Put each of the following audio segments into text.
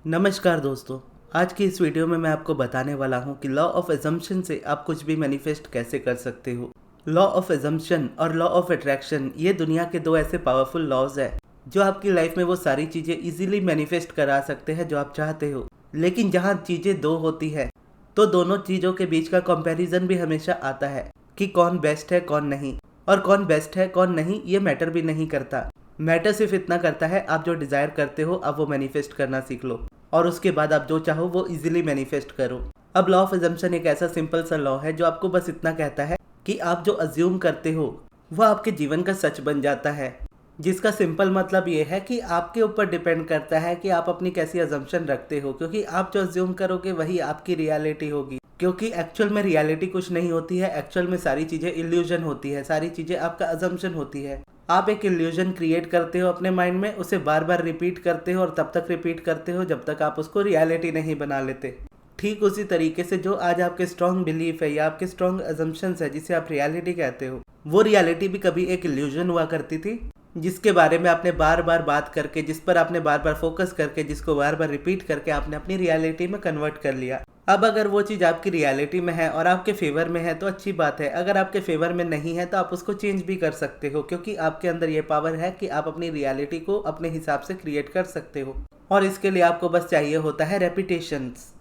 नमस्कार दोस्तों। आज की इस वीडियो में मैं आपको बताने वाला हूं कि लॉ ऑफ एजम्पशन से आप कुछ भी मैनिफेस्ट कैसे कर सकते हो। लॉ ऑफ एजम्पशन और लॉ ऑफ अट्रैक्शन ये दुनिया के दो ऐसे पावरफुल लॉज है जो आपकी लाइफ में वो सारी चीज़ें इजीली मैनिफेस्ट करा सकते हैं जो आप चाहते हो। लेकिन जहां चीज़ें दो होती है तो दोनों चीज़ों के बीच का कंपैरिजन भी हमेशा आता है कि कौन बेस्ट है कौन नहीं, और कौन बेस्ट है कौन नहीं ये मैटर भी नहीं करता। मैटर सिर्फ इतना करता है आप जो डिज़ायर करते हो आप वो मैनिफेस्ट करना सीख लो और उसके बाद आप जो चाहो वो इजीली मैनिफेस्ट करो। अब लॉ ऑफ अजम्पशन एक ऐसा सिंपल सा लॉ है जो आपको बस इतना कहता है कि आप जो अज्यूम करते हो वो आपके जीवन का सच बन जाता है, जिसका सिंपल मतलब ये है कि आपके ऊपर डिपेंड करता है कि आप अपनी कैसी अजम्पशन रखते हो, क्योंकि आप जो अज्यूम करोगे वही आपकी रियलिटी होगी। क्योंकि एक्चुअल में रियलिटी कुछ नहीं होती है, एक्चुअल में सारी चीज़ें इल्यूजन होती है, सारी चीज़ें आपका अजम्पशन होती है। आप एक इल्यूजन क्रिएट करते हो अपने माइंड में, उसे बार बार रिपीट करते हो और तब तक रिपीट करते हो जब तक आप उसको रियलिटी नहीं बना लेते। ठीक उसी तरीके से जो आज आपके स्ट्रॉन्ग बिलीफ है या आपके स्ट्रॉन्ग अजम्पशंस है जिसे आप रियलिटी कहते हो, वो रियलिटी भी कभी एक इल्यूजन हुआ करती थी जिसके बारे में आपने बार बार बात करके, जिस पर आपने बार बार फोकस करके, जिसको बार बार रिपीट करके आपने अपनी रियलिटी में कन्वर्ट कर लिया। अब अगर वो चीज़ आपकी रियलिटी में है और आपके फेवर में है तो अच्छी बात है, अगर आपके फेवर में नहीं है तो आप उसको चेंज भी कर सकते हो, क्योंकि आपके अंदर ये पावर है कि आप अपनी रियलिटी को अपने हिसाब से क्रिएट कर सकते हो। और इसके लिए आपको बस चाहिए होता है रेपिटेशंस,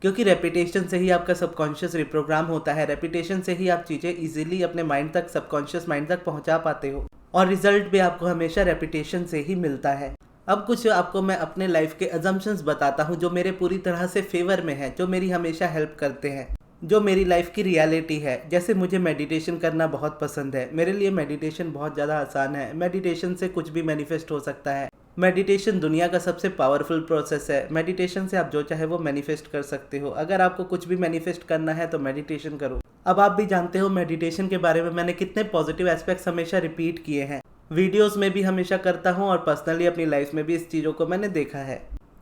क्योंकि रेपिटेशन से ही आपका सबकॉन्शियस रिप्रोग्राम होता है। रेपिटेशन से ही आप चीज़ें इजीली अपने माइंड तक, सबकॉन्शियस माइंड तक पहुंचा पाते हो, और रिजल्ट भी आपको हमेशा रेपिटेशन से ही मिलता है। अब कुछ आपको मैं अपने लाइफ के अजम्पशंस बताता हूँ जो मेरे पूरी तरह से फेवर में है, जो मेरी हमेशा हेल्प करते हैं, जो मेरी लाइफ की रियलिटी है। जैसे मुझे मेडिटेशन करना बहुत पसंद है, मेरे लिए मेडिटेशन बहुत ज़्यादा आसान है। मेडिटेशन से कुछ भी मैनिफेस्ट हो सकता है। मेडिटेशन दुनिया का सबसे पावरफुल प्रोसेस है। मेडिटेशन से आप जो चाहे वो मैनिफेस्ट कर सकते हो। अगर आपको कुछ भी मैनिफेस्ट करना है तो मेडिटेशन करो। अब आप भी जानते हो मेडिटेशन के बारे में मैंने कितने पॉजिटिव एस्पेक्ट्स हमेशा रिपीट किए हैं, वीडियोस में भी हमेशा करता हूँ और पर्सनली अपनी लाइफ में भी इस चीज़ों को मैंने देखा है।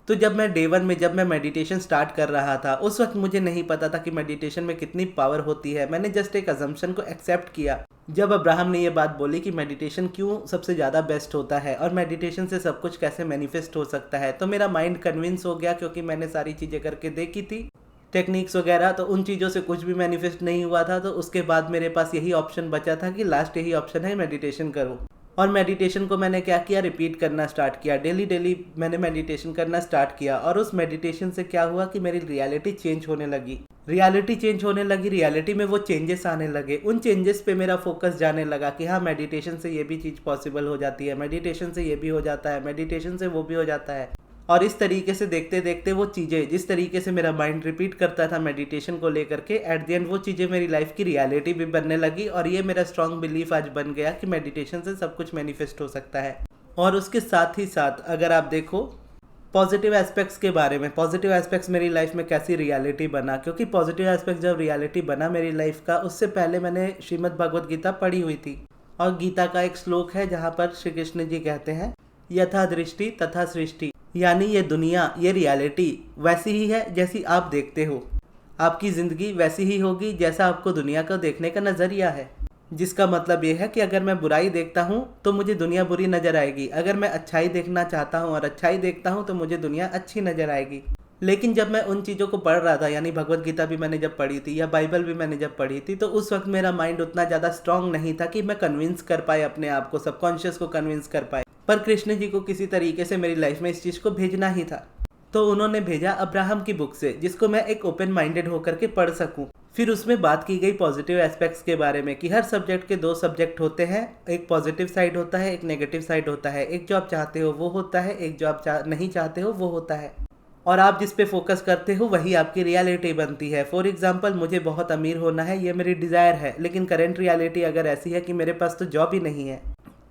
तो जब मैं डे 1 में जब मैं मेडिटेशन स्टार्ट कर रहा था उस वक्त मुझे नहीं पता था कि मेडिटेशन में कितनी पावर होती है। मैंने जस्ट एक अजम्पशन को एक्सेप्ट किया। जब अब्राहम ने ये बात बोली कि मेडिटेशन क्यों सबसे ज़्यादा बेस्ट होता है और मेडिटेशन से सब कुछ कैसे मैनिफेस्ट हो सकता है, तो मेरा माइंड कन्विंस हो गया, क्योंकि मैंने सारी चीज़ें करके देखी थी, टेक्निक्स वगैरह। तो उन चीज़ों से कुछ भी मैनिफेस्ट नहीं हुआ था। तो उसके बाद मेरे पास यही ऑप्शन बचा था कि लास्ट यही ऑप्शन है, मेडिटेशन करो। और मेडिटेशन को मैंने क्या किया, रिपीट करना स्टार्ट किया। डेली डेली मैंने मेडिटेशन करना स्टार्ट किया और उस मेडिटेशन से क्या हुआ कि मेरी रियलिटी चेंज होने लगी। रियलिटी चेंज होने लगी, रियलिटी में वो चेंजेस आने लगे। उन चेंजेस पे मेरा फोकस जाने लगा कि हाँ, मेडिटेशन से ये भी चीज़ पॉसिबल हो जाती है, मेडिटेशन से ये भी हो जाता है, मेडिटेशन से वो भी हो जाता है। और इस तरीके से देखते देखते वो चीज़ें, जिस तरीके से मेरा माइंड रिपीट करता था मेडिटेशन को लेकर के, एट द एंड वो चीज़ें मेरी लाइफ की रियलिटी भी बनने लगी। और ये मेरा स्ट्रॉन्ग बिलीफ आज बन गया कि मेडिटेशन से सब कुछ मैनिफेस्ट हो सकता है। और उसके साथ ही साथ अगर आप देखो पॉजिटिव एस्पेक्ट्स के बारे में, पॉजिटिव एस्पेक्ट्स मेरी लाइफ में कैसी रियलिटी बना, क्योंकि पॉजिटिव एस्पेक्ट जब रियलिटी बना मेरी लाइफ का, उससे पहले मैंने श्रीमद् भगवद गीता पढ़ी हुई थी। और गीता का एक श्लोक है जहाँ पर श्री कृष्ण जी कहते हैं, यथा दृष्टि तथा सृष्टि, यानी ये दुनिया, ये रियलिटी वैसी ही है जैसी आप देखते हो। आपकी ज़िंदगी वैसी ही होगी जैसा आपको दुनिया को देखने का नज़रिया है। जिसका मतलब ये है कि अगर मैं बुराई देखता हूँ तो मुझे दुनिया बुरी नज़र आएगी, अगर मैं अच्छाई देखना चाहता हूँ और अच्छाई देखता हूँ तो मुझे दुनिया अच्छी नज़र आएगी। लेकिन जब मैं उन चीज़ों को पढ़ रहा था, यानी भगवत गीता भी मैंने जब पढ़ी थी या बाइबल भी मैंने जब पढ़ी थी, तो उस वक्त मेरा माइंड उतना ज़्यादा स्ट्रांग नहीं था कि मैं कन्विंस कर पाए अपने आप को, सबकॉन्शियस को कन्विंस कर पाए। पर कृष्ण जी को किसी तरीके से मेरी लाइफ में इस चीज़ को भेजना ही था, तो उन्होंने भेजा अब्राहम की बुक से, जिसको मैं एक ओपन माइंडेड होकर के पढ़ सकूं। फिर उसमें बात की गई पॉजिटिव एस्पेक्ट्स के बारे में कि हर सब्जेक्ट के दो सब्जेक्ट होते हैं, एक पॉजिटिव साइड होता है, एक नेगेटिव साइड होता है। एक जो आप चाहते हो वो होता है, एक जो आप नहीं चाहते हो वो होता है। और आप जिस पे फोकस करते हो वही आपकी रियलिटी बनती है। फॉर एग्जाम्पल, मुझे बहुत अमीर होना है, ये मेरी डिज़ायर है, लेकिन करेंट रियलिटी अगर ऐसी है कि मेरे पास तो जॉब ही नहीं है,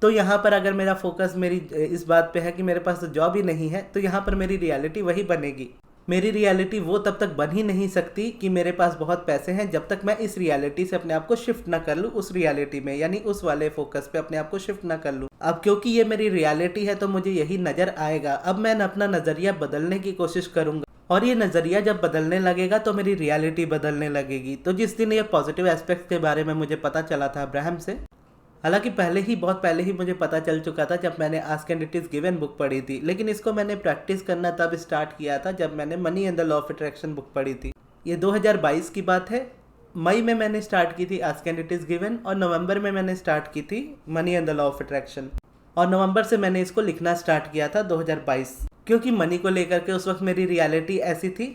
तो यहाँ पर अगर मेरा फोकस मेरी इस बात पे है कि मेरे पास तो जॉब ही नहीं है, तो यहाँ पर मेरी रियलिटी वही बनेगी। मेरी रियलिटी वो तब तक बन ही नहीं सकती कि मेरे पास बहुत पैसे हैं, जब तक मैं इस रियलिटी से अपने आप को शिफ्ट ना कर लूँ उस रियलिटी में, यानी उस वाले फोकस पे अपने आप को शिफ्ट ना कर लूँ। अब क्योंकि ये मेरी रियलिटी है तो मुझे यही नज़र आएगा। अब मैं अपना नज़रिया बदलने की कोशिश करूँगा, और ये नज़रिया जब बदलने लगेगा तो मेरी रियलिटी बदलने लगेगी। तो जिस दिन ये पॉजिटिव एस्पेक्ट्स के बारे में मुझे पता चला था अब्राहम से, हालांकि बहुत पहले ही मुझे पता चल चुका था जब मैंने ask and it is given book पढ़ी थी, लेकिन इसको मैंने प्रैक्टिस करना तब स्टार्ट किया था जब मैंने money and the law of attraction book पढ़ी थी। ये 2022 की बात है। मई में मैंने स्टार्ट की थी ask and it is given, और नवंबर में मैंने स्टार्ट की थी money and the law of attraction, और नवंबर से मैंने इसको लिखना स्टार्ट किया था 2022। क्योंकि मनी को लेकर के उस वक्त मेरी रियलिटी ऐसी थी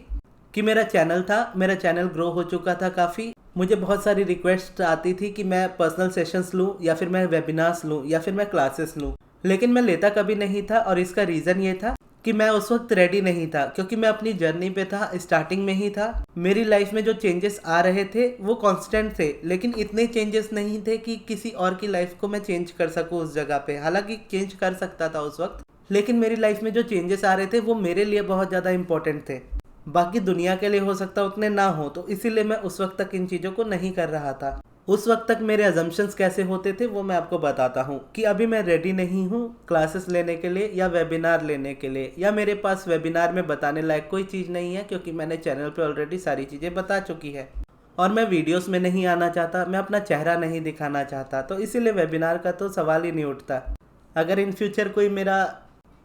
कि मेरा चैनल ग्रो हो चुका था काफ़ी। मुझे बहुत सारी रिक्वेस्ट आती थी कि मैं पर्सनल सेशंस लूँ, या फिर मैं वेबिनार्स लूँ, या फिर मैं क्लासेस लूँ, लेकिन मैं लेता कभी नहीं था। और इसका रीज़न ये था कि मैं उस वक्त रेडी नहीं था, क्योंकि मैं अपनी जर्नी पे था, स्टार्टिंग में ही था। मेरी लाइफ में जो चेंजेस आ रहे थे वो कांस्टेंट थे, लेकिन इतने चेंजेस नहीं थे कि किसी और की लाइफ को मैं चेंज कर सकूं उस जगह पे। हालांकि चेंज कर सकता था उस वक्त, लेकिन मेरी लाइफ में जो चेंजेस आ रहे थे वो मेरे लिए बहुत ज़्यादा इंपॉर्टेंट थे। बाकी दुनिया के लिए हो सकता उतने ना हो, तो इसीलिए मैं उस वक्त तक इन चीज़ों को नहीं कर रहा था। उस वक्त तक मेरे अजम्पशंस कैसे होते थे वो मैं आपको बताता हूँ कि अभी मैं रेडी नहीं हूँ क्लासेस लेने के लिए या वेबिनार लेने के लिए, या मेरे पास वेबिनार में बताने लायक कोई चीज़ नहीं है, क्योंकि मैंने चैनल पे ऑलरेडी सारी चीज़ें बता चुकी है। और मैं वीडियोस में नहीं आना चाहता, मैं अपना चेहरा नहीं दिखाना चाहता, तो इसीलिए वेबिनार का तो सवाल ही नहीं उठता। अगर इन फ्यूचर कोई मेरा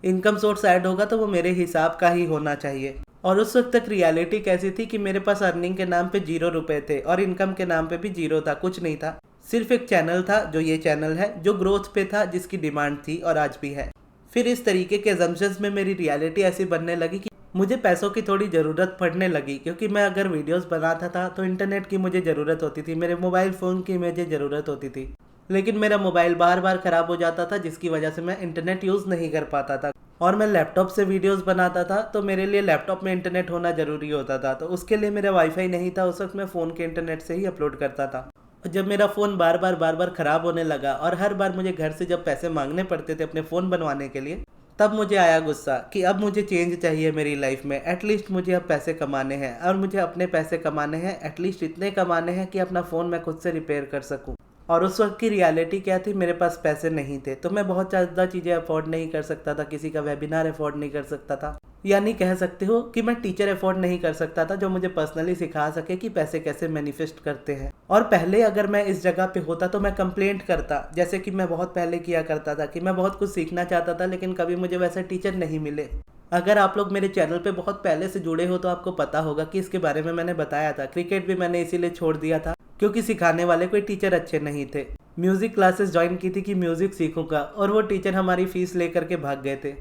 इनकम सोर्स ऐड होगा तो वो मेरे हिसाब का ही होना चाहिए। और उस वक्त तक रियलिटी कैसी थी कि मेरे पास अर्निंग के नाम पे 0 रुपए थे, और इनकम के नाम पे भी 0 था, कुछ नहीं था। सिर्फ एक चैनल था, जो ये चैनल है, जो ग्रोथ पे था, जिसकी डिमांड थी और आज भी है। फिर इस तरीके के अजम्पशंस में मेरी रियलिटी ऐसी बनने लगी कि मुझे पैसों की थोड़ी ज़रूरत पड़ने लगी, क्योंकि मैं अगर वीडियोस बनाता था तो इंटरनेट की मुझे ज़रूरत होती थी, मेरे मोबाइल फ़ोन की मुझे ज़रूरत होती थी। लेकिन मेरा मोबाइल बार बार ख़राब हो जाता था, जिसकी वजह से मैं इंटरनेट यूज़ नहीं कर पाता था। और मैं लैपटॉप से वीडियोस बनाता था, तो मेरे लिए लैपटॉप में इंटरनेट होना ज़रूरी होता था, तो उसके लिए मेरा वाईफाई नहीं था। उस वक्त मैं फ़ोन के इंटरनेट से ही अपलोड करता था। और जब मेरा फ़ोन बार बार ख़राब होने लगा, और हर बार मुझे घर से जब पैसे मांगने पड़ते थे अपने फ़ोन बनवाने के लिए, तब मुझे आया गुस्सा कि अब मुझे चेंज चाहिए मेरी लाइफ में। एटलीस्ट मुझे अब पैसे कमाने हैं, और मुझे अपने पैसे कमाने हैं, एटलीस्ट इतने कमाने हैं कि अपना फ़ोन मैं खुद से रिपेयर कर सकूं। और उस वक्त की रियलिटी क्या थी, मेरे पास पैसे नहीं थे, तो मैं बहुत ज़्यादा चीज़ें अफोर्ड नहीं कर सकता था, किसी का वेबिनार अफोर्ड नहीं कर सकता था, यानी कह सकते हो कि मैं टीचर अफोर्ड नहीं कर सकता था जो मुझे पर्सनली सिखा सके कि पैसे कैसे मैनिफेस्ट करते हैं। और पहले अगर मैं इस जगह पे होता तो मैं कंप्लेंट करता, जैसे कि मैं बहुत पहले किया करता था, कि मैं बहुत कुछ सीखना चाहता था, लेकिन कभी मुझे वैसे टीचर नहीं मिले। अगर आप लोग मेरे चैनल पे बहुत पहले से जुड़े हो तो आपको पता होगा कि इसके बारे में मैंने बताया था। क्रिकेट भी मैंने इसीलिए छोड़ दिया था क्योंकि सिखाने वाले कोई टीचर अच्छे नहीं थे। म्यूज़िक क्लासेस ज्वाइन की थी कि म्यूज़िक सीखूंगा, और वो टीचर हमारी फ़ीस लेकर के भाग गए थे।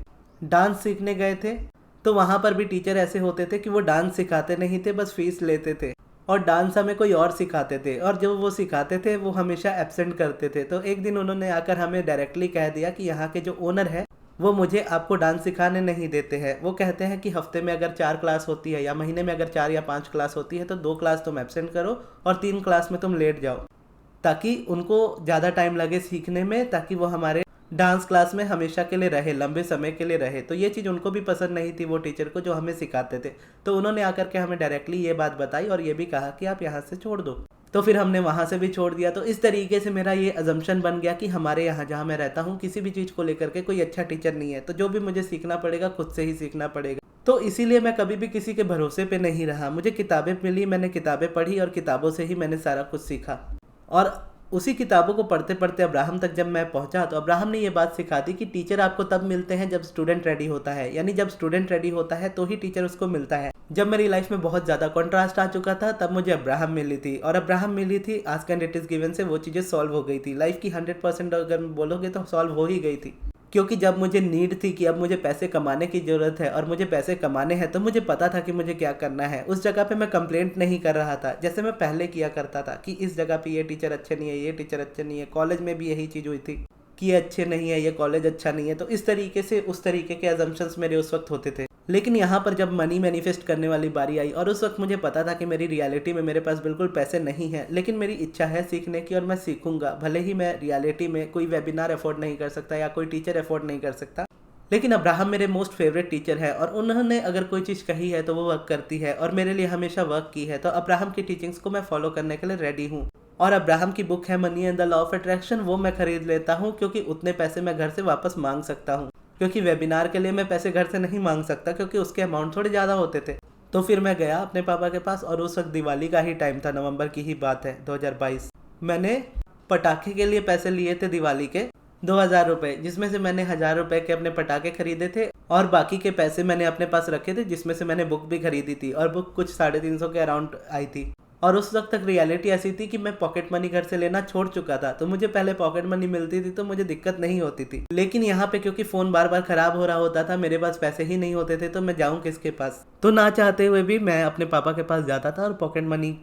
डांस सीखने गए थे तो वहाँ पर भी टीचर ऐसे होते थे कि वो डांस सिखाते नहीं थे, बस फीस लेते थे, और डांस हमें कोई और सिखाते थे, और जो वो सिखाते थे वो हमेशा एब्सेंट करते थे। तो एक दिन उन्होंने आकर हमें डायरेक्टली कह दिया कि यहाँ के जो ओनर है वो मुझे आपको डांस सिखाने नहीं देते हैं। वो कहते हैं कि हफ्ते में अगर 4 क्लास होती है, या महीने में अगर 4 या 5 क्लास होती है, तो 2 क्लास तुम एब्सेंट करो और 3 क्लास में तुम लेट जाओ, ताकि उनको ज़्यादा टाइम लगे सीखने में, ताकि वो हमारे डांस क्लास में हमेशा के लिए रहे, लंबे समय के लिए रहे। तो ये चीज़ उनको भी पसंद नहीं थी, वो टीचर को जो हमें सिखाते थे। तो उन्होंने आकर के हमें डायरेक्टली ये बात बताई, और ये भी कहा कि आप यहाँ से छोड़ दो। तो फिर हमने वहाँ से भी छोड़ दिया। तो इस तरीके से मेरा ये अजम्पशन बन गया कि हमारे यहाँ जहाँ मैं रहता हूँ किसी भी चीज़ को लेकर के कोई अच्छा टीचर नहीं है, तो जो भी मुझे सीखना पड़ेगा खुद से ही सीखना पड़ेगा। तो इसीलिए मैं कभी भी किसी के भरोसे पे नहीं रहा। मुझे किताबें मिली, मैंने किताबें पढ़ी, और किताबों से ही मैंने सारा कुछ सीखा। और उसी किताबों को पढ़ते पढ़ते अब्राहम तक जब मैं पहुंचा, तो अब्राहम ने ये बात सिखा दी कि टीचर आपको तब मिलते हैं जब स्टूडेंट रेडी होता है, यानी जब स्टूडेंट रेडी होता है तो ही टीचर उसको मिलता है। जब मेरी लाइफ में बहुत ज़्यादा कॉन्ट्रास्ट आ चुका था, तब मुझे अब्राहम मिली थी, और अब्राहम मिली थी ask and it is given से। वो चीज़ें सॉल्व हो गई थी, लाइफ की 100% अगर बोलोगे तो सॉल्व हो ही गई थी। क्योंकि जब मुझे नीड थी कि अब मुझे पैसे कमाने की ज़रूरत है और मुझे पैसे कमाने हैं, तो मुझे पता था कि मुझे क्या करना है। उस जगह पे मैं कंप्लेंट नहीं कर रहा था जैसे मैं पहले किया करता था कि इस जगह पे ये टीचर अच्छे नहीं है, ये टीचर अच्छे नहीं है। कॉलेज में भी यही चीज़ हुई थी कि ये अच्छे नहीं है, ये कॉलेज अच्छा नहीं है। तो इस तरीके से उस तरीके के अजम्पशंस मेरे उस वक्त होते थे। लेकिन यहाँ पर जब मनी मैनिफेस्ट करने वाली बारी आई, और उस वक्त मुझे पता था कि मेरी रियलिटी में मेरे पास बिल्कुल पैसे नहीं हैं, लेकिन मेरी इच्छा है सीखने की और मैं सीखूंगा। भले ही मैं रियलिटी में कोई वेबिनार अफोर्ड नहीं कर सकता या कोई टीचर अफोर्ड नहीं कर सकता, लेकिन अब्राहम मेरे मोस्ट फेवरेट टीचर है, और उन्होंने अगर कोई चीज़ कही है तो वो वर्क करती है, और मेरे लिए हमेशा वर्क की है। तो अब्राहम की टीचिंग्स को मैं फॉलो करने के लिए रेडी हूँ। और अब्राहम की बुक है money and the law of attraction, वो मैं खरीद लेता हूँ, क्योंकि उतने पैसे मैं घर से वापस मांग सकता हूँ। क्योंकि वेबिनार के लिए मैं पैसे घर से नहीं मांग सकता, क्योंकि उसके अमाउंट थोड़े ज़्यादा होते थे। तो फिर मैं गया अपने पापा के पास, और उस वक्त दिवाली का ही टाइम था, नवंबर की ही बात है 2022। मैंने पटाखे के लिए पैसे लिए थे दिवाली के 2000 रुपए, जिसमें से मैंने 1000 रुपए के अपने पटाखे खरीदे थे और बाकी के पैसे मैंने अपने पास रखे थे, जिसमें से मैंने बुक भी खरीदी थी और बुक कुछ 350 के अराउंड आई थी। और उस वक्त तक रियलिटी ऐसी थी कि मैं पॉकेट मनी घर से लेना छोड़ चुका था, तो मुझे पहले पॉकेट मनी मिलती थी तो मुझे दिक्कत नहीं होती थी। लेकिन यहाँ पे क्योंकि फोन बार बार खराब हो रहा होता था, मेरे पास पैसे ही नहीं होते थे, तो मैं जाऊँ किसके पास। तो ना चाहते हुए भी मैं अपने पापा के पास जाता था और पॉकेट मनी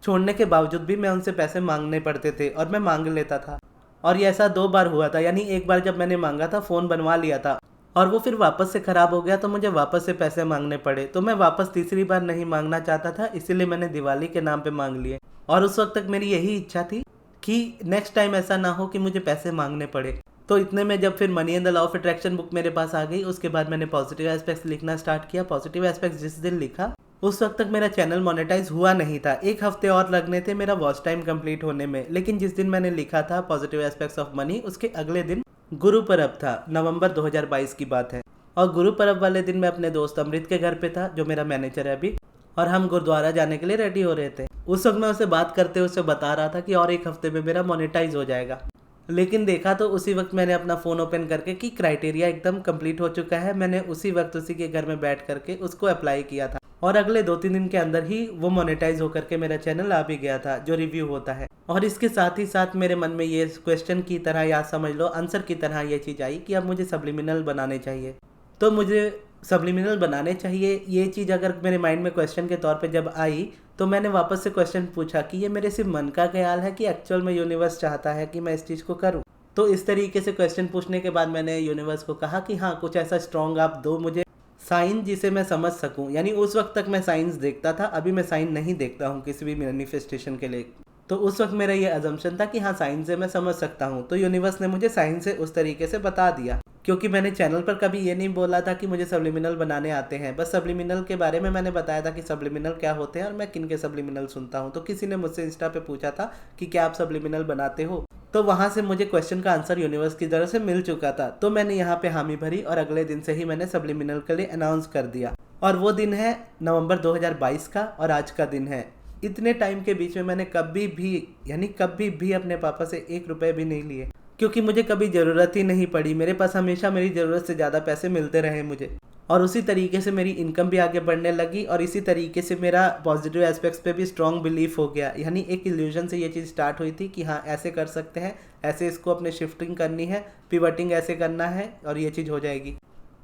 छोड़ने के बावजूद भी मैं उनसे पैसे मांगने पड़ते थे और मैं मांग लेता था। और ये ऐसा 2 बार हुआ था, यानी एक बार जब मैंने मांगा था, फ़ोन बनवा लिया था और वो फिर वापस से ख़राब हो गया तो मुझे वापस से पैसे मांगने पड़े। तो मैं वापस तीसरी बार नहीं मांगना चाहता था, इसीलिए मैंने दिवाली के नाम पे मांग लिए। और उस वक्त तक मेरी यही इच्छा थी कि नेक्स्ट टाइम ऐसा ना हो कि मुझे पैसे मांगने पड़े। तो इतने में जब फिर money and the law of attraction book मेरे पास आ गई, उसके बाद मैंने पॉजिटिव एस्पेक्ट्स लिखना स्टार्ट किया। पॉजिटिव एस्पेक्ट्स जिस दिन लिखा उस वक्त तक मेरा चैनल मोनेटाइज हुआ नहीं था, 1 हफ्ते और लगने थे मेरा वॉच टाइम कंप्लीट होने में। लेकिन जिस दिन मैंने लिखा था पॉजिटिव एस्पेक्ट्स ऑफ मनी, उसके अगले दिन गुरु पर्व था, नवंबर 2022 की बात है। और गुरु पर्व वाले दिन मैं अपने दोस्त अमृत के घर पे था, जो मेरा मैनेजर है अभी, और हम गुरुद्वारा जाने के लिए रेडी हो रहे थे। उस वक्त मैं उससे बात करते हुए उससे बता रहा था कि और 1 हफ्ते में मेरा मोनेटाइज हो जाएगा। लेकिन देखा तो उसी वक्त मैंने अपना फ़ोन ओपन करके कि क्राइटेरिया एकदम कंप्लीट हो चुका है, मैंने उसी वक्त उसी के घर में बैठ करके उसको अप्लाई किया था और अगले 2-3 दिन के अंदर ही वो मोनेटाइज होकर के मेरा चैनल आ भी गया था, जो रिव्यू होता है। और इसके साथ ही साथ मेरे मन में ये क्वेश्चन की तरह, या समझ लो आंसर की तरह ये चीज़ आई कि अब मुझे सब्लिमिनल बनाने चाहिए। तो मुझे सब्लिमिनल बनाने चाहिए, ये चीज़ अगर मेरे माइंड में क्वेश्चन के तौर पे जब आई, तो मैंने वापस से क्वेश्चन पूछा कि ये मेरे सिर्फ मन का ख्याल है कि एक्चुअल में यूनिवर्स चाहता है कि मैं इस चीज़ को करूं। तो इस तरीके से क्वेश्चन पूछने के बाद मैंने यूनिवर्स को कहा कि हाँ, कुछ ऐसा स्ट्रॉन्ग आप दो मुझे, साइन जिसे मैं समझ सकूं। यानी उस वक्त तक मैं साइंस देखता था, अभी मैं साइन नहीं देखता हूँ किसी भी मैनिफेस्टेशन के लिए। तो उस वक्त मेरा ये अजम्पशन था कि हाँ, साइंस से मैं समझ सकता हूँ। तो यूनिवर्स ने मुझे साइंस से उस तरीके से बता दिया, क्योंकि मैंने चैनल पर कभी ये नहीं बोला था कि मुझे सब्लिमिनल बनाने आते हैं। बस सब्लिमिनल के बारे में मैंने बताया था कि सब्लिमिनल क्या होते हैं और मैं किन के सब्लिमिनल सुनता हूँ। तो किसी ने मुझसे इंस्टा पे पूछा था कि क्या आप सब्लिमिनल बनाते हो, तो वहाँ से मुझे क्वेश्चन का आंसर यूनिवर्स की तरफ से मिल चुका था। तो मैंने यहाँ पे हामी भरी और अगले दिन से ही मैंने सब्लिमिनल के लिए अनाउंस कर दिया। और वो दिन है नवंबर 2022 का और आज का दिन है। इतने टाइम के बीच में मैंने कभी भी अपने पापा से 1 रुपये भी नहीं लिए, क्योंकि मुझे कभी ज़रूरत ही नहीं पड़ी। मेरे पास हमेशा मेरी ज़रूरत से ज़्यादा पैसे मिलते रहे मुझे, और उसी तरीके से मेरी इनकम भी आगे बढ़ने लगी और इसी तरीके से मेरा पॉजिटिव एस्पेक्ट्स पे भी स्ट्रॉन्ग बिलीफ हो गया। यानी एक इल्यूजन से ये चीज़ स्टार्ट हुई थी कि हाँ, ऐसे कर सकते हैं, ऐसे इसको अपने शिफ्टिंग करनी है, पिवटिंग ऐसे करना है और ये चीज़ हो जाएगी।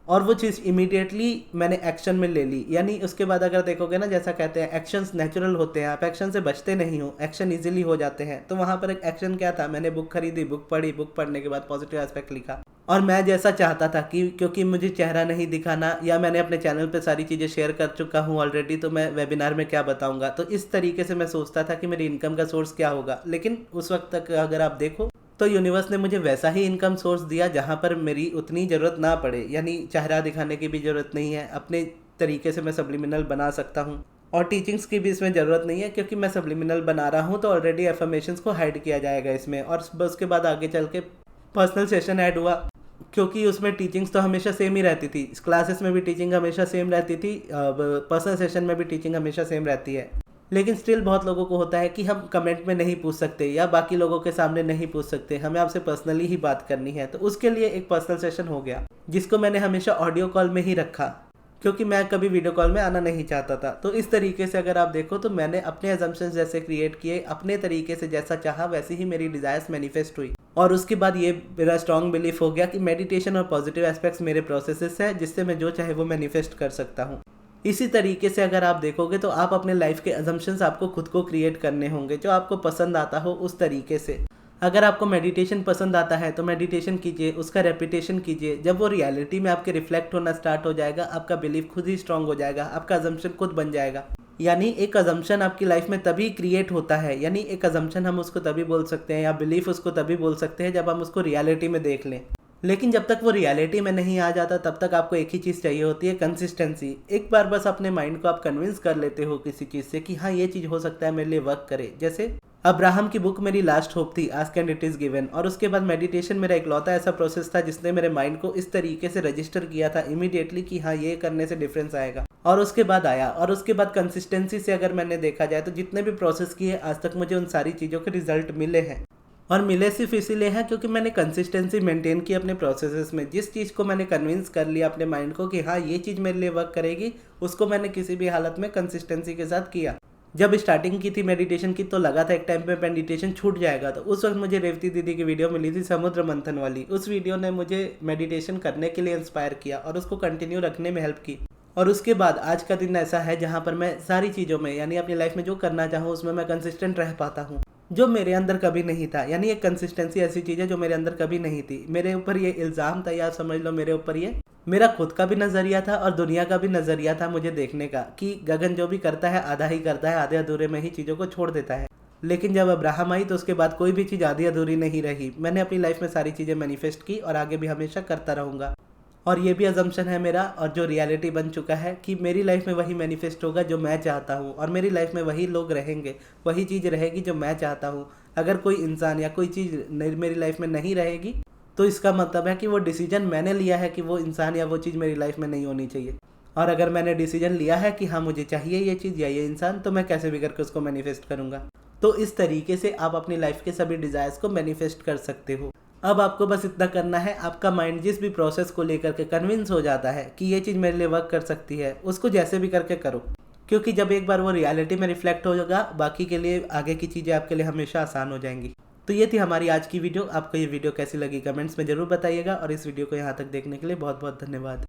और वो चीज़ इमीडिएटली मैंने एक्शन में ले ली। यानी उसके बाद अगर देखोगे ना, जैसा कहते हैं एक्शंस नेचुरल होते हैं, आप एक्शन से बचते नहीं हो, एक्शन इजीली हो जाते हैं। तो वहाँ पर एक एक्शन क्या था, मैंने बुक खरीदी, बुक पढ़ी, बुक पढ़ने के बाद पॉजिटिव एस्पेक्ट लिखा। और मैं जैसा चाहता था कि क्योंकि मुझे चेहरा नहीं दिखाना, या मैंने अपने चैनल पे सारी चीज़ें शेयर कर चुका हूँ ऑलरेडी, तो मैं वेबिनार में क्या बताऊँगा। तो इस तरीके से मैं सोचता था कि मेरी इनकम का सोर्स क्या होगा। लेकिन उस वक्त तक अगर आप देखो तो यूनिवर्स ने मुझे वैसा ही इनकम सोर्स दिया जहाँ पर मेरी उतनी ज़रूरत ना पड़े। यानी चेहरा दिखाने की भी ज़रूरत नहीं है, अपने तरीके से मैं सब्लिमिनल बना सकता हूँ। और टीचिंग्स की भी इसमें ज़रूरत नहीं है, क्योंकि मैं सब्लिमिनल बना रहा हूँ तो ऑलरेडी एफर्मेशंस को हाइड किया जाएगा इसमें। और उसके बाद आगे चल के पर्सनल सेशन ऐड हुआ, क्योंकि उसमें टीचिंग्स तो हमेशा सेम ही रहती थी। क्लासेस में भी टीचिंग हमेशा सेम रहती थी, पर्सनल सेशन में भी टीचिंग हमेशा सेम रहती है। लेकिन स्टिल बहुत लोगों को होता है कि हम कमेंट में नहीं पूछ सकते या बाकी लोगों के सामने नहीं पूछ सकते, हमें आपसे पर्सनली ही बात करनी है। तो उसके लिए एक पर्सनल सेशन हो गया, जिसको मैंने हमेशा ऑडियो कॉल में ही रखा, क्योंकि मैं कभी वीडियो कॉल में आना नहीं चाहता था। तो इस तरीके से अगर आप देखो तो मैंने अपने अजम्पशंस जैसे क्रिएट किए, अपने तरीके से जैसा चाहा वैसे ही मेरी डिज़ायर्स मैनिफेस्ट हुई। और उसके बाद ये मेरा स्ट्रॉन्ग बिलीफ हो गया कि मेडिटेशन और पॉजिटिव एस्पेक्ट्स मेरे प्रोसेसेस हैं, जिससे मैं जो चाहे वो मैनिफेस्ट कर सकता हूँ। इसी तरीके से अगर आप देखोगे तो आप अपने लाइफ के अजम्पशंस आपको खुद को क्रिएट करने होंगे, जो आपको पसंद आता हो उस तरीके से। अगर आपको मेडिटेशन पसंद आता है तो मेडिटेशन कीजिए, उसका रेपिटेशन कीजिए। जब वो रियलिटी में आपके रिफ्लेक्ट होना स्टार्ट हो जाएगा, आपका बिलीफ खुद ही स्ट्रांग हो जाएगा, आपका अजम्पशन खुद बन जाएगा। यानी एक अजम्पशन आपकी लाइफ में तभी क्रिएट होता है, यानी एक अजम्पशन हम उसको तभी बोल सकते हैं या बिलीफ उसको तभी बोल सकते हैं जब हम उसको रियलिटी में देख लें। लेकिन जब तक वो रियलिटी में नहीं आ जाता तब तक आपको एक ही चीज़ चाहिए होती है, कंसिस्टेंसी। एक बार बस अपने माइंड को आप कन्विंस कर लेते हो किसी चीज़ से कि हाँ, ये चीज़ हो सकता है मेरे लिए वर्क करे। जैसे अब्राहम की बुक मेरी लास्ट होप थी, ask and it is given. और उसके बाद मेडिटेशन मेरा इकलौता ऐसा प्रोसेस था जिसने मेरे माइंड को इस तरीके से रजिस्टर किया था इमीडिएटली कि हाँ, ये करने से डिफरेंस आएगा। और उसके बाद आया। और उसके बाद कंसिस्टेंसी से अगर मैंने देखा जाए तो जितने भी प्रोसेस किए आज तक मुझे उन सारी चीज़ों के रिजल्ट मिले हैं। और मिले सिर्फ इसीलिए हैं क्योंकि मैंने कंसिस्टेंसी मेंटेन की अपने प्रोसेसेस में। जिस चीज़ को मैंने कन्विंस कर लिया अपने माइंड को कि हाँ ये चीज़ मेरे लिए वर्क करेगी, उसको मैंने किसी भी हालत में कंसिस्टेंसी के साथ किया। जब स्टार्टिंग की थी मेडिटेशन की तो लगा था एक टाइम पे मेडिटेशन छूट जाएगा, तो उस वक्त मुझे रेवती दीदी की वीडियो मिली थी समुद्र मंथन वाली। उस वीडियो ने मुझे मेडिटेशन करने के लिए इंस्पायर किया और उसको कंटिन्यू रखने में हेल्प की। और उसके बाद आज का दिन ऐसा है जहाँ पर मैं सारी चीज़ों में यानी अपनी लाइफ में जो करना चाहूँ उसमें मैं कंसिस्टेंट रह पाता हूँ, जो मेरे अंदर कभी नहीं था। यानी एक कंसिस्टेंसी ऐसी चीज़ है जो मेरे अंदर कभी नहीं थी। मेरे ऊपर ये इल्ज़ाम था या समझ लो मेरे ऊपर ये मेरा खुद का भी नज़रिया था और दुनिया का भी नज़रिया था मुझे देखने का कि गगन जो भी करता है आधा ही करता है, आधे अधूरे में ही चीज़ों को छोड़ देता है। लेकिन जब अब्राहम आई तो उसके बाद कोई भी चीज़ आधी अधूरी नहीं रही। मैंने अपनी लाइफ में सारी चीज़ें मैनिफेस्ट की और आगे भी हमेशा करता रहूँगा। और ये भी अजम्पशन है मेरा और जो रियलिटी बन चुका है कि मेरी लाइफ में वही मैनिफेस्ट होगा जो मैं चाहता हूँ, और मेरी लाइफ में वही लोग रहेंगे, वही चीज़ रहेगी जो मैं चाहता हूँ। अगर कोई इंसान या कोई चीज़ मेरी लाइफ में नहीं रहेगी तो इसका मतलब है कि वो डिसीजन मैंने लिया है कि वो इंसान या वो चीज़ मेरी लाइफ में नहीं होनी चाहिए। और अगर मैंने डिसीजन लिया है कि हाँ मुझे चाहिए ये चीज़ या ये इंसान, तो मैं कैसे भी करके उसको मैनिफेस्ट करूँगा। तो इस तरीके से आप अपनी लाइफ के सभी डिज़ायर्स को मैनिफेस्ट कर सकते हो। अब आपको बस इतना करना है, आपका माइंड जिस भी प्रोसेस को लेकर के कन्विंस हो जाता है कि ये चीज़ मेरे लिए वर्क कर सकती है, उसको जैसे भी करके करो। क्योंकि जब एक बार वो रियलिटी में रिफ्लेक्ट हो जाएगा, बाकी के लिए आगे की चीज़ें आपके लिए हमेशा आसान हो जाएंगी। तो ये थी हमारी आज की वीडियो। आपको ये वीडियो कैसी लगी कमेंट्स में ज़रूर बताइएगा, और इस वीडियो को यहाँ तक देखने के लिए बहुत बहुत धन्यवाद।